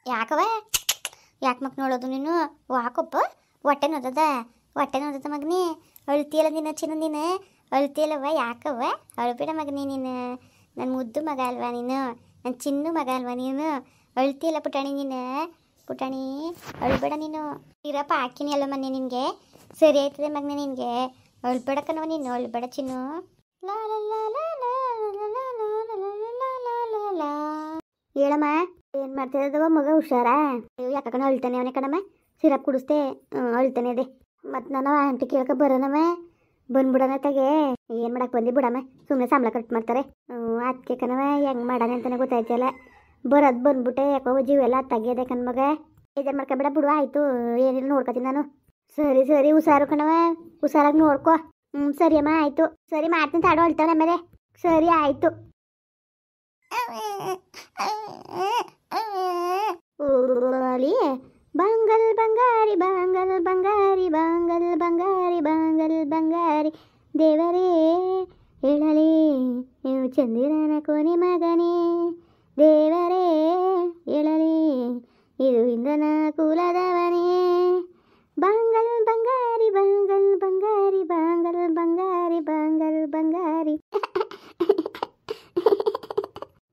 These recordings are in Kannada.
ಯಾಕವ ಯಾಕೆ ಮಕ್ ನೋಡೋದು ನೀನು ವಾಕಪ್ಪ ಹೊಟ್ಟೆ ನೋದದ ಮಗನಿ ಅಳ್ತಿಯಲ್ಲ ನಿನ್ನ ಚಿನ್ನ ನೀನು ಅಳ್ತಿಯಲ್ಲವ ಯಾಕವ್ವ ಅಳ್ಬೇಡ ಮಗನಿ ನೀನು ನನ್ನ ಮುದ್ದು ಮಗ ಅಲ್ವಾ ನೀನು ನನ್ನ ಚಿನ್ನು ಮಗ ಅಲ್ವಾ ನೀನು ಅಳ್ತಿಯಲ್ಲ ಪುಟಾಣಿ ನೀನು ಪುಟಾಣಿ ಅಳ್ಬೇಡ ನೀನು ಇರಪ್ಪ ಹಾಕಿನಿ ಅಲ್ಲ ಮೊನ್ನೆ ನಿನಗೆ ಸರಿ ಆಯ್ತದೆ ಮಗನೇ ನಿನಗೆ ಅಳ್ಬೇಡ ಕಣವ ನೀನು ಅಳ್ಬೇಡ ಚಿನ್ನು ಹೇಳಮ್ಮ ಏನು ಮಾಡ್ತಿದ್ದವ ಮಗ ಹುಷಾರಾ ಯಾಕಣ್ಣ ಅಳ್ತಾನೆ ಅವನೇ ಕಣಮ್ಮ ಸಿರಪ್ ಕುಡಿಸ್ದೆ ಅಳ್ತಾನೆ ಅದೇ ಮತ್ತು ನಾನು ಆಂಟಿ ಕೇಳಕ್ಕೆ ಬರೋಣಮ್ಮ ಬಂದ್ಬಿಡೋಣ ತಗೆ ಏನು ಮಾಡಕ್ಕೆ ಬಂದು ಬಿಡಮ್ಮ ಸುಮ್ಮನೆ ಸಂಬಳ ಕಟ್ ಮಾಡ್ತಾರೆ ಅದಕ್ಕೆ ಕಣವ ಹೆಂಗೆ ಮಾಡೋಣ ಅಂತಲೇ ಗೊತ್ತಾಯ್ತಲ್ಲ ಬರೋದು ಬಂದ್ಬಿಟ್ಟೆ ಯಾಕೋ ಜೀವ ಎಲ್ಲ ತೆಗಿಯೋದೆ ಕಣ್ ಮಗ ಬೇಜಾರು ಮಾಡ್ಕೊಬೇಡ ಬಿಡುವ ಆಯಿತು ಏನಿಲ್ಲ ನೋಡ್ಕೊತೀನಿ ನಾನು ಸರಿ ಸರಿ ಹುಷಾರು ಕಣವ ಹುಷಾರಾಗಿ ನೋಡ್ಕೊ ಸರಿ ಅಮ್ಮ ಆಯಿತು ಸರಿ ಮಾಡ್ತೀನಿ ತಾಡು ಅಳ್ತಾವೆ ಆಮೇಲೆ ಸರಿ ಆಯಿತು ಬಂಗಲ್ ಬಂಗಾರಿ ಬಂಗಲ್ ಬಂಗಾರಿ ಬಂಗಲ್ ಬಂಗಾರಿ ಬಂಗಲ್ ಬಂಗಾರಿ ದೇವರೇ ಹೇಳಲಿ ನೀವು ಚಂದಿರನ ಕೊನೆ ಮಗನೇ ದೇವರೇ ಹೇಳಲಿ ಇದು ಇಂದ್ರನ ಕುಲದವನೇ ಬಂಗಲ್ ಬಂಗಾರಿ ಬಂಗಲ್ ಬಂಗಾರಿ ಬಂಗಲ್ ಬಂಗಾರಿ ಬಂಗಲ್ ಬಂಗಾರಿ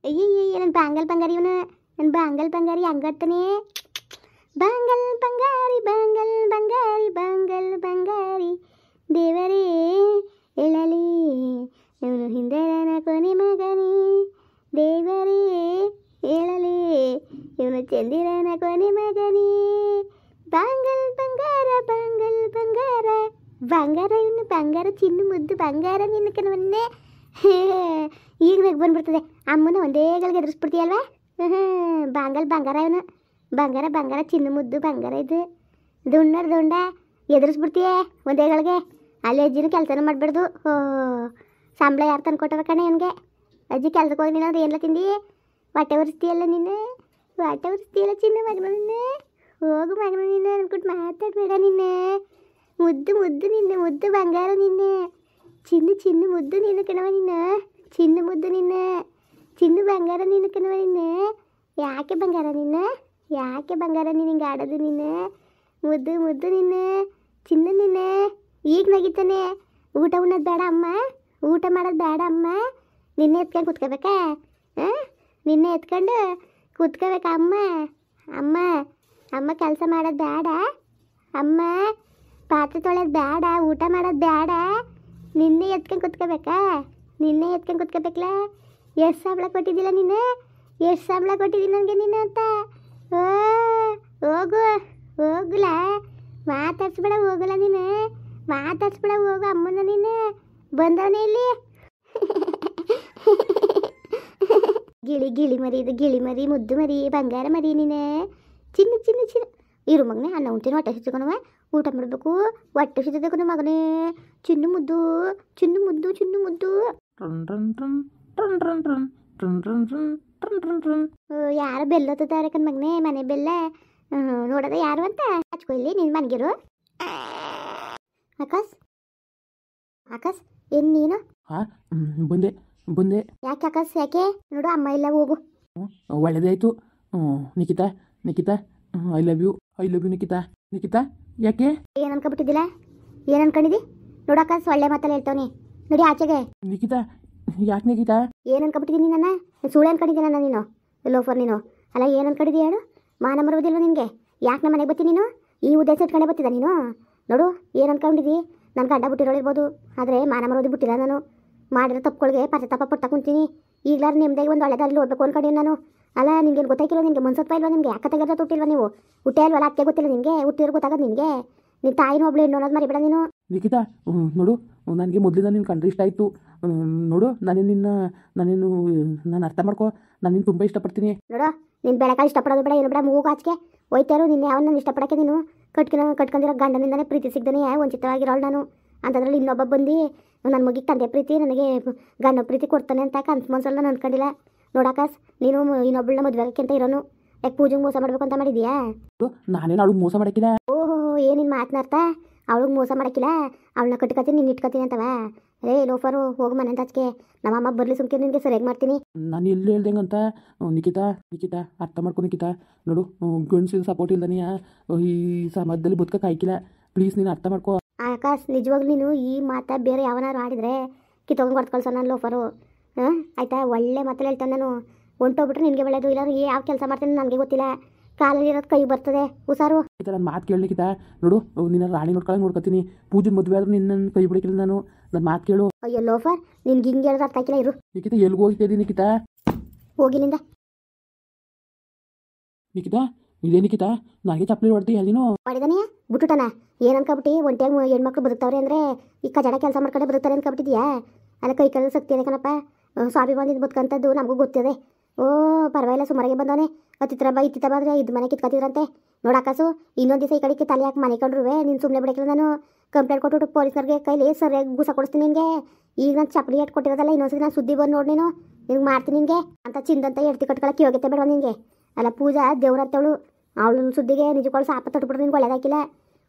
ಅಯ್ಯಯ್ಯ ನನ್ನ ಬಾಂಗಲ್ ಬಂಗಾರಿ ಇವನು ನನ್ನ ಬಾಂಗಲ್ ಬಂಗಾರಿ ಹಂಗಾಡ್ತಾನೆ ಬಂಗಲ್ ಬಂಗಾರಿ ಬಂಗಲ್ ಬಂಗಾರಿ ಬಂಗಲ್ ಬಂಗಾರಿ ದೇವರೇ ಹೇಳಲಿ ಇವನು ಹಿಂದೆನ ಕೊನೆ ಮಗನೇ ದೇವರೇ ಹೇಳಲಿ ಇವನು ಚಂದಿರನ ಕೊನೆ ಮಗನೇ ಬಾಂಗಲ್ ಬಂಗಾರ ಬಾಂಗಲ್ ಬಂಗಾರ ಬಂಗಾರ ಇವನು ಬಂಗಾರ ಚಿನ್ನು ಮುದ್ದು ಬಂಗಾರ ನಿನ್ನ ಕಣವನ್ನೇ ಈಗ ಬೇಗ ಬಂದ್ಬಿಡ್ತದೆ ಅಮ್ಮನ ಒಂದೇ ಗಳಿಗೆ ಎದುರಿಸ್ಬಿಡ್ತೀಯಲ್ವಾ ಬಾಂಗಲ್ ಬಂಗಾರ ಇವನು ಬಂಗಾರ ಬಂಗಾರ ಚಿನ್ನು ಮುದ್ದು ಬಂಗಾರ ಇದು ದುಂಡ ಎದುರಿಸ್ಬಿಡ್ತೀಯ ಒಂದೇ ಗಳಿಗೆ ಅಲ್ಲಿ ಅಜ್ಜಿನೂ ಕೆಲಸನೂ ಮಾಡಬಾರ್ದು ಸಂಬಳ ಯಾರು ತಂದು ಕೊಟ್ಟವ ಕಣೆ ಇವನಿಗೆ ಅಜ್ಜಿ ಕೆಲ್ಸಕ್ಕೆ ಹೋಗಿ ನೀನು ಏನೆಲ್ಲ ತಿಂದು ಹೊಟ್ಟೆ ಒರೆಸ್ತೀಯಲ್ಲ ನೀನು ಹೊಟ್ಟೆ ಒರೆಸ್ತೀಯಲ್ಲ ಚಿನ್ನ ಮಗನ ನಿನ್ನೆ ಹೋಗು ಮಗನ ನಿನ್ನೆ ಅನ್ಕೊಟ್ಟು ಮಾತಾಡಬೇಡ ನಿನ್ನೆ ಮುದ್ದು ಮುದ್ದು ನಿನ್ನೆ ಮುದ್ದು ಬಂಗಾರ ನಿನ್ನೆ ಚಿನ್ನು ಮುದ್ದು ನೀನು ಕಣವ ನಿನ್ನ ಚಿನ್ನು ಮುದ್ದು ನಿನ್ನ ಚಿನ್ನು ಬಂಗಾರ ನೀನು ಕಣವ ನಿನ್ನ ಯಾಕೆ ಬಂಗಾರ ನಿನ್ನ ಯಾಕೆ ಬಂಗಾರ ನೀನು ಹಿಂಗೆ ಆಡೋದು ನಿನ್ನ ಮುದ್ದು ಮುದ್ದು ನಿನ್ನ ಚಿನ್ನು ನಿನ್ನ ಈಗ ನಗಿತಾನೆ ಊಟ ಉಣ್ಣೋದು ಬೇಡ ಅಮ್ಮ ಊಟ ಮಾಡೋದು ಬೇಡ ಅಮ್ಮ ನಿನ್ನೆ ಎತ್ಕೊಂಡು ಕುತ್ಕೋಬೇಕಾ ನಿನ್ನೆ ಎತ್ಕೊಂಡು ಕುತ್ಕೋಬೇಕಾ ಅಮ್ಮ ಅಮ್ಮ ಅಮ್ಮ ಕೆಲಸ ಮಾಡೋದು ಬೇಡ ಅಮ್ಮ ಪಾತ್ರೆ ತೊಳೆಯೋದು ಬೇಡ ಊಟ ಮಾಡೋದು ಬೇಡ ನಿನ್ನೆ ಎತ್ಕೊಂಡು ಕುತ್ಕೋಬೇಕಾ ನಿನ್ನೆ ಎತ್ಕೊಂಡು ಕುತ್ಕೋಬೇಕಲ್ಲ ಎಷ್ಟು ಸಂಬಳ ಕೊಟ್ಟಿದ್ದಿಲ್ಲ ನೀನು ಎಷ್ಟು ಸಂಬಳ ಕೊಟ್ಟಿದ್ದೀನಿ ನನಗೆ ನೀನು ಅಂತ ಹೋಗು ಹೋಗಲ ಮಾತಾಡ್ಸ್ಬೇಡ ಹೋಗಲ್ಲ ನೀನು ಮಾತಾಡ್ಸ್ಬೇಡ ಹೋಗು ಅಮ್ಮನ ನೀನು ಬಂದವನೇ ಇಲ್ಲಿ ಗಿಳಿ ಮರಿ ಇದು ಗಿಳಿ ಮರಿ ಮುದ್ದು ಮರಿ ಬಂಗಾರ ಮರಿ ನೀನು ಚಿನ್ನ ಇರು ಮಗನೇ ಅನ್ನ ಉಂಟೇನು ಹೊಟ್ಟೆ ಸಿಚ್ಕೊಂಡವ ಊಟ ಮಾಡಬೇಕು ಹೊಟ್ಟೆ ಸಿದ್ದಬೇಕು ಮಗನೇ ಚಿನ್ನು ಮುದ್ದು ಯಾರು ಬೆಲ್ಲತ್ತಾರೆ ಕಣ್ ಮಗನೇ ಮನೆ ಬೆಲ್ಲ ನೋಡೋದ ಯಾರು ಅಂತ ಹಚ್ಕೊ ಇಲ್ಲಿ ನಿನ್ನ ಮನೆಗಿರು ಆಕಾಶ್ ಏನು ನೀನು ಬಂದೆ ಯಾಕೆ ಆಕಾಶ್ ಯಾಕೆ ನೋಡು ಅಮ್ಮ ಇಲ್ಲ ಹೋಗು ಒಳ್ಳೆದೇ ಆಯಿತು Nikhita I love you Nikhita ಯಾಕೆ ಏನು ಅನ್ಕೊಬಿಟ್ಟಿದ್ದಿಲ್ಲ ಏನು ಅನ್ಕೊಂಡಿದ್ದಿ ನೋಡು ಆಕಾಶ್ ಒಳ್ಳೆ ಮಾತಲ್ಲ ಹೇಳ್ತಾವನಿ ನೋಡಿ ಆಚೆಗೆ ನಿಖಿತಾ ಯಾಕೆ ನಿಖಿತಾ ಏನು ಅನ್ಕೊಬಿಟ್ಟಿದ್ದೀನಿ ನನ್ನ ಸುಳ್ಳು ಅನ್ಕೊಂಡಿದ್ದೀನಿ ನಾನು ನೀನು ಲೋಫರ್ ನೀನು ಅಲ್ಲ ಏನು ಅನ್ಕೊಂಡಿದ್ದೀಯ ಹೇಳು ಮಾನ ಮರುವುದಿಲ್ವ ನಿನಗೆ ಯಾಕೆ ನಮ್ಮ ಮನೆಗೆ ಬರ್ತೀನಿ ನೀನು ಈ ಉದ್ದೇಶ ಇಟ್ಕೊಂಡೆ ಬರ್ತಿದ್ದ ನೀನು ನೋಡು ಏನು ಅನ್ಕೊಂಡಿದ್ದಿ ನನ್ನ ಗಂಡ ಬಿಟ್ಟಿರೋಳಿರ್ಬೋದು ಆದರೆ ಮಾನ ಮರೋದು ಬಿಟ್ಟಿಲ್ಲ ನಾನು ಮಾಡಿರೋ ತಪ್ಪುಗಳಿಗೆ ಪಶ್ಚಾತ್ತಾಪ ಪಟ್ಟ ಕುಂತೀನಿ ಈಗಲಾರು ನಿಮ್ಮದಾಗಿ ಒಂದು ಒಳ್ಳೆ ದಾರಿಲಿ ಹೋಗ್ಬೇಕು ಅನ್ಕೊಂಡಿನಿ ನಾನು ಅಲ್ಲ ನಿನಗೇನು ಗೊತ್ತಾಯ್ತಿಲ್ಲ ನಿನಗೆ ಮನ್ಸತ್ವ ಇಲ್ವಾ ನಿಮಗೆ ಅಕ್ಕ ತೆಗೆದ್ರೆ ತೊಟ್ಟಿಲ್ವ ನೀವು ಹುಟ್ಟೆ ಅಲ್ವಲ್ಲ ಅದಕ್ಕೆ ಗೊತ್ತಿಲ್ಲ ನಿನಗೆ ಹುಟ್ಟಿರೋ ಗೊತ್ತಾಗೋದು ನಿನಗೆ ನಿನ್ನ ತಾಯಿನೂ ಒಬ್ಳು ಹೆಣ್ಣು ಅನ್ನೋದು ಮರಿಬೇಡ ನೀನು ನಿಖಿತಾ ನೋಡು ನನಗೆ ಮೊದಲಿಂದ ನಿನ್ನ ಕಂಡ್ರೆ ಇಷ್ಟ ಆಯಿತು ನೋಡು ನಾನು ಅರ್ಥ ಮಾಡ್ಕೊ ನಾನು ನಿನ್ನ ತುಂಬ ಇಷ್ಟಪಡ್ತೀನಿ ನೋಡು ನೀನು ಬೆಳಕಾಲ ಇಷ್ಟಪಡೋದು ಬೇಡ ಏನು ಬೇಡ ಮೂಗು ಆಚೆಗೆ ಹೋಯ್ತಾರು ನಿನ್ನೆ ಯಾವ ನಾನು ಇಷ್ಟಪಡೋಕ್ಕೆ ನೀನು ಕಟ್ಕೊಂಡಿರೋ ಗಂಡನಿಂದನೇ ಪ್ರೀತಿ ಸಿಗ್ದಾನೆ ವಂಚಿತವಾಗಿರೋಳು ನಾನು ಅಂಥದ್ರಲ್ಲಿ ಇನ್ನೊಬ್ಬ ಬಂದು ನನ್ನ ಮಗಿಗೆ ತಂದೆ ಪ್ರೀತಿ ನನಗೆ ಗಂಡ ಪ್ರೀತಿ ಕೊಡ್ತಾನೆ ಅಂತ ಮನ್ಸಲ್ಲಿ ನಾನು ಅಂದ್ಕೊಂಡಿಲ್ಲ ನೋಡಾಕಾಸ್ ನೀನು ಇನ್ನೊಬ್ಬಳನ್ನ ಮದುವೆ ಆಗಕ್ಕೆ ಅಂತ ಇರೋನು ಯಾಕೆ ಪೂಜೆಗೆ ಮೋಸ ಮಾಡಬೇಕು ಅಂತ ಮಾಡಿದ್ಯಾ ನಾನೇನು ಅವಳಿಗೆ ಮೋಸ ಮಾಡೋಕ್ಕಿಲ್ಲ ಓಹೋ ಏನಿನ್ ಮಾತನಾಡ್ತಾ ಅವಳಿಗೆ ಮೋಸ ಮಾಡೋಕ್ಕಿಲ್ಲ ಅವಳನ್ನ ಕಟ್ಕೊತೀನಿ ನೀನು ಇಟ್ಕೊತೀನಿ ಅಂತವ ರೇ ಲೋಫರು ಹೋಗು ಮನೆ ಹಚ್ಕೆ ನಮ್ಮ ಅಮ್ಮ ಬರಲಿ ಸುಮ್ಕೆ ನಿನಗೆ ಸರಿಯಾಗಿ ಮಾಡ್ತೀನಿ. ನಾನು ಎಲ್ಲಿ ಹೇಳ್ದಂಗಂತ ನಿಖಿತಾ ನಿಖಿತಾ ಅರ್ಥ ಮಾಡ್ಕೊ ನಿಖಿತಾ. ನೋಡು ಗಂಡಸಿನ ಸಪೋರ್ಟ್ ಇಲ್ದಾನೆ ಈ ಸಮಾಜದಲ್ಲಿ ಬದುಕಕ್ಕೆ ಆಯ್ಕಿಲ್ಲ. ಪ್ಲೀಸ್ ನೀನು ಅರ್ಥ ಮಾಡ್ಕೊ. ಆಕಾಶ್ ನಿಜವಾಗ್ಲೂ ನೀನು ಈ ಮಾತಾ ಬೇರೆ ಯಾವನಾರು ಆಡಿದ್ರೆ ಕಿತ್ತೋಗಿ ಹೊಡ್ದು ಕಳ್ಸೋ ನಾನು ಲೋಫರು. ಆಯಿತಾ, ಒಳ್ಳೆ ಮಾತಲ್ಲಿ ಹೇಳ್ತಾನೆ ನಾನು. ಹೊಂಟೋಗ್ಬಿಟ್ರೆ ನಿನಗೆ ಒಳ್ಳೇದು, ಇಲ್ಲ ಯಾವ ಕೆಲಸ ಮಾಡ್ತೀನಿ ನನಗೆ ಗೊತ್ತಿಲ್ಲ. ಕಾಲಲ್ಲಿ ಇರೋದು ಕೈ ಬರ್ತದೆ ಹುಷಾರು. ಈ ಥರ ನನ್ನ ಮಾತು ಕೇಳಿ ನಿಖಿತಾ. ನೋಡು ನಿನ್ನ ರಾಣಿ ನೋಡ್ಕೊತೀನಿ. ಪೂಜೆ ಮದುವೆ ಆದರೂ ನಿನ್ನ ಕೈ ಬಿಡಕ್ಕಿಲ್ಲ ನಾನು. ನನ್ನ ಮಾತು ಕೇಳು. ಅಯ್ಯೋ ಲೋಫರ್, ನಿನ್ಗೆ ಹಿಂಗೆ ಹೇಳಿದ್ರೆ ಅರ್ಥ ಆಗಿಲ್ಲ. ಇರು ನಿಖಿತಾ, ಎಲ್ಲಿಗೆ ಹೋಗ್ತಿದ್ದೀನಿ ನಿಖಿತಾ? ಹೋಗಿಲಿಂದ ನಿಖಿತಾ, ಇದೇ ನಿಖಿತಾ ನನಗೆ ಚಪ್ಪಲಿ ಹೊಡ್ತಿ ನೀನು ಮಾಡಿದಾನೆ ಬಿಟ್ಟುಟನ. ಏನು ಅನ್ಕೊಬಿಟ್ಟು ಒಂಟಿಯಾಗಿ ಹೆಣ್ಮಕ್ಳು ಬದುಕ್ತಾವ್ರೆ ಅಂದರೆ ಈ ಕಜಡ ಕೆಲಸ ಮಾಡ್ಕೊಂಡೆ ಬದುಕ್ತಾರೆ ಅನ್ಕೊಬಿಟ್ಟಿದ್ಯಾ? ಅಲ್ಲ ಕೈ ಕಾಲ ಶಕ್ತಿ ಇದೆ ಕಣಪ್ಪ. ಸ್ವಾಭಿಮಾನದಿಂದ ಬದುಕಂಥದ್ದು ನಮಗೂ ಗೊತ್ತಿದೆ. ಓ ಪರವಾಗಿಲ್ಲ, ಸುಮಾರಿಗೆ ಬಂದವನೆ. ಇತ್ತಿತ್ತ ಬಂದರೆ ಇದು ಮನೆ ಕಿತ್ಕೊತಿದ್ರಂತೆ. ನೋಡಾಕಾಸು, ಇನ್ನೊಂದು ದಿವಸ ಈ ಕಡೆಗೆ ತಲೆ ಹಾಕಿ ಮನೆ ಕಂಡ್ರುವೆ ನೀನು ಸುಮ್ಮನೆ ಬಿಡಕ್ಕಿಲ್ಲ. ನಾನು ಕಂಪ್ಲೇಂಟ್ ಕೊಟ್ಬಿಟ್ಟು ಪೊಲೀಸ್ನವ್ರಿಗೆ ಕೈಲಿ ಸರಿಯಾಗಿ ಗುಸ ಕೊಡಿಸ್ತೀನಿ ನಿನಗೆ. ಈಗ ನಾನು ಚಪ್ಪಲಿ ಇಟ್ಟು ಕೊಟ್ಟಿರೋದಲ್ಲ, ಇನ್ನೊಂದ್ಸತಿ ನಾನು ಸುದ್ದಿ ಬಂದು ನೋಡಿ ನೀನು ನಿನ್ಗೆ ಮಾಡ್ತೀನಿ ನಿನಗೆ ಅಂತ ಚಿಂದಂತ ಎಡ್ತಿ ಕಟ್ಕೊಳಕ್ಕೆ ಯೋಗ್ಯತೆ ಬೇಡ ನಿನಗೆ. ಅಲ್ಲ ಪೂಜಾ ದೇವ್ರಂತವಳು, ಅವಳು ಸುದ್ದಿಗೆ ನಿಜಕ್ಕೂ ಸಾಪ ತಟ್ಬಿಟ್ರೆ ನಿನ್ಗೆ ಒಳ್ಳೇದಾಕಿಲ್ಲ.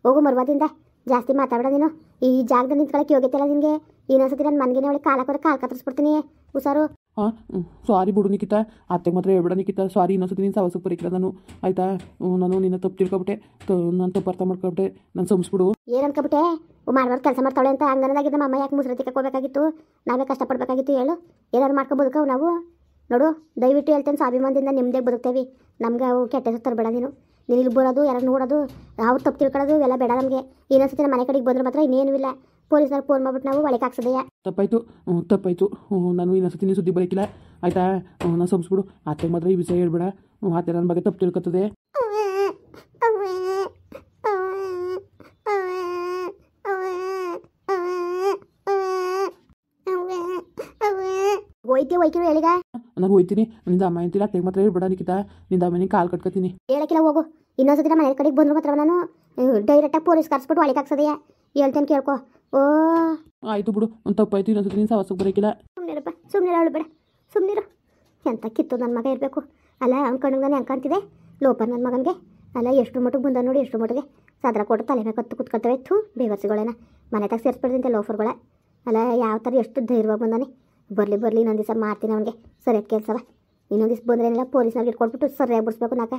ಹೋಗು ಮರ್ವಾದಿಂದ ಜಾಸ್ತಿ ಮಾತಾಡಬೇಡ ನೀನು. ಈ ಜಾಗದಲ್ಲಿ ನಿಂತ್ಕೊಳ್ಳೋಕೆ ಯೋಗ್ಯತೆ ಇಲ್ಲ ನಿನಗೆ. ಇನ್ನೊಂದ್ಸತಿ ನಾನು ಮನೆಗೆ ಒಳಗೆ ಕಾಲ ಕತ್ತರಿಸ್ಬಿಡ್ತೀನಿ ಹುಷಾರು. ಹಾಂ ಸಾರಿ ಬಿಡು ನಿಖಿತಾ. ಅತ್ತೆಗೆ ಮಾತ್ರ ಹೇಳ್ಬೇಡ ನಿಖಿತಾ. ಸಾರಿ, ಇನ್ನೊಂದ್ಸತಿ ನೀನು ಸವಸಕ್ಕೆ ಬರೀಕಿಲ್ಲ ನಾನು. ಆಯಿತಾ, ನಾನು ನಿನ್ನ ತಪ್ಪು ತಿಳ್ಕೊಬಿಟ್ಟೆ. ನಾನು ತಪ್ಪು ಅರ್ಥ ಮಾಡ್ಕೊಬಿಟ್ಟೆ. ನಾನು ಸಂಸ್ಬಿಡು. ಏನು ಅನ್ಕೊಬಿಟ್ಟೆ? ಮಾಡ್ಬಾರ್ದು ಕೆಲಸ ಮಾಡ್ತಾಳೆ ಅಂತ ಹಂಗನದಾಗಿದ್ದ ನಮ್ಮ ಅಮ್ಮ ಯಾಕೆ ಮುಸ್ರತಿ ಕಕ್ಕೋಬೇಕಾಗಿತ್ತು? ನಾವೇ ಕಷ್ಟಪಡಬೇಕಾಗಿತ್ತು ಹೇಳು. ಏನಾದ್ರು ಮಾಡ್ಕೊ ಬದುಕವು ನಾವು. ನೋಡು ದಯವಿಟ್ಟು ಹೇಳ್ತೇನೆ, ಸ್ವಾಭಿಮಾನದಿಂದ ನಿಮ್ಮದೇ ಬದುಕ್ತೇವೆ. ನಮ್ಗೆ ಅವು ಕೆಟ್ಟ ಹೆಸರು ತರಬೇಡ ನೀನು. ನೀನು ಇಲ್ಲಿ ಬರೋದು, ಯಾರು ನೋಡೋದು, ಅವ್ರು ತಪ್ಪು ತಿಳ್ಕೊಳ್ಳೋದು ಇವೆಲ್ಲ ಬೇಡ ನಮಗೆ. ಇನ್ನೊಂದ್ಸತಿ ನಮ್ಮ ಮನೆ ಕಡೆಗೆ ಬಂದ್ರೆ ಮಾತ್ರ ಇನ್ನೇನು ಇಲ್ಲ. ಪೊಲೀಸ್ನವ್ರು ಫೋನ್ ಮಾಡ್ಬಿಟ್ಟು ನಾವು ಒಳಗೆ ಹಾಕ್ಸದೆಯಾ. ತಪ್ಪಾಯಿತು. ನಾನು ಇನ್ನೊಂದ್ಸತಿ ನೀನು ಸುದ್ದಿ ಬರೋಕ್ಕಿಲ್ಲ ಆಯಿತಾ. ನಾನು ಸಂಸ್ಬಿಡು. ಅತ್ತೆಗೆ ಮಾತ್ರ ಈ ವಿಷಯ ಹೇಳ್ಬೇಡ. ಆತ ನನ್ನ ಬಗ್ಗೆ ತಪ್ಪು ತಿಳ್ಕೊತದೆ. ಹೋಯ್ತೀವಿ ಹೇಳಿಗ. ನಾನು ಹೋಯ್ತೀನಿ. ನಿಂದ ಅಮ್ಮ ಅಂತೀರ. ಅತ್ತೆಗೆ ಮಾತ್ರ ಹೇಳ್ಬೇಡ ನಿಖಿತಾ. ನಿಂದ ಅಮ್ಮನಿಗೆ ಕಾಲು ಕಟ್ಕೊತೀನಿ. ಹೇಳಕ್ಕಿಲ್ಲ, ಹೋಗು. ಇನ್ನೊಂದ್ಸತಿ ನಮ್ಮ ಮನೆ ಕಡೆಗೆ ಬಂದ್ರು ಮಾತ್ರ ನಾನು ಡೈರೆಕ್ಟಾಗಿ ಪೊಲೀಸ್ ಕರ್ಸ್ಬಿಟ್ಟು ಒಳಗೆ ಹಾಕ್ಸದೆಯಾ. ಹೇಳ್ತೇನೆ ಕೇಳ್ಕೊ. ಓ ಆಯಿತು ಬಿಡು, ಒಂದು ತಪ್ಪಾಯ್ತು. ಇನ್ನೊಂದ್ಸತಿ ನೀನು ಸವಸಕ್ಕೆ ಬರೋಕ್ಕಿಲ್ಲ. ಸುಮ್ಮನಿರಪ್ಪ, ಸುಮ್ಮನಿರ. ಅವಳು ಬೇಡ, ಸುಮ್ಮನಿರು. ಎಂತ ಕಿತ್ತು ನನ್ನ ಮಗ ಇರಬೇಕು. ಅಲ್ಲ ಅವ್ನ ಕಣ್ಣಿಗೆ ನಾನು ಹೆಂಗೆ ಕಾಣ್ತಿದೆ ಲೋಪ ನನ್ನ ಮಗನಿಗೆ. ಅಲ್ಲ ಎಷ್ಟು ಮಟ್ಟಿಗೆ ಬಂದ ನೋಡಿ, ಎಷ್ಟು ಮಟ್ಟಿಗೆ ಸದ್ರ ಕೊಟ್ಟು ತಲೆ ಮೇಲೆ ಕತ್ತು ಕುತ್ಕೊಳ್ತವೆ. ಬೇವರ್ಸಿಗಳೇನ ಮನೆ ತಾಗ ಸೇರಿಸ್ಬಿಡ್ದಿಂತೆ ಲೋಫರ್ಗಳ. ಅಲ್ಲ ಯಾವ ಥರ ಎಷ್ಟು ಧೈರ್ಯವಾಗಿ ಬಂದಾನೆ. ಬರಲಿ ಇನ್ನೊಂದು ದಿವಸ ಮಾಡ್ತೀನಿ ಅವನಿಗೆ ಸರಿಯಾದ ಕೆಲಸವ. ಇನ್ನೊಂದು ದಿವಸ ಬಂದ್ರೇನಿಲ್ಲ, ಪೊಲೀಸ್ನಾಗ ಇಟ್ಕೊಟ್ಬಿಟ್ಟು ಸರಿಯಾಗಿ ಬಿಡಿಸ್ಬೇಕು ನಾಕ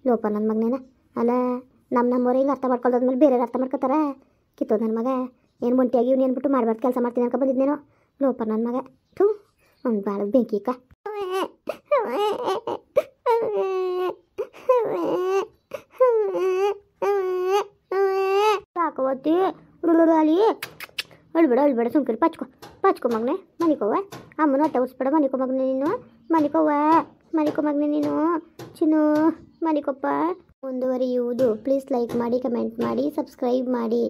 ಲೋಪ ನನ್ನ ಮಗನೇನ. ಅಲ್ಲ ನಮ್ಮವ್ರು ಹಿಂಗೆ ಅರ್ಥ ಮಾಡ್ಕೊಳ್ಳೋದ್ಮೇಲೆ ಬೇರೆ ಅರ್ಥ ಮಾಡ್ಕೊತಾರ. ಕಿತ್ತೋದು ನನ್ನ ಮಗ. ಏನು ಮುಂಟಿಯಾಗಿ ಇವ್ನು ಏನ್ಬಿಟ್ಟು ಮಾಡಬಾರ್ದು ಕೆಲಸ ಮಾಡ್ತೀನಿ ಅನ್ಕೊ ಬಂದಿದ್ದೇನೋ ಲೋಪ ನನ್ನ ಮಗ. ಅವ್ನು ಭಾಳ ಬೆಂಕಿ ಅಕ್ಕ. ಸಾಕವತ್ತಿ ಅಲ್ಲಿ ಅಳ್ಬೇಡ ಸುಮ್ಕಿರಿ. ಪಚ್ಕೊ ಮಗನೆ. ಮನಿಕೋವ ಅಮ್ಮನ ಹೊಟ್ಟೆ ಉರ್ಸ್ಬೇಡ. ಮನಿಕೋ ಮಗನೆ ನೀನು. ಮನಿಕೋ ಮಗನೆ ನೀನು. ಚಿನ್ನು ಮನಿಕೊಪ್ಪ. ಮುಂದುವರಿಯುವುದು. ಪ್ಲೀಸ್ ಲೈಕ್ ಮಾಡಿ, ಕಮೆಂಟ್ ಮಾಡಿ, ಸಬ್ಸ್ಕ್ರೈಬ್ ಮಾಡಿ.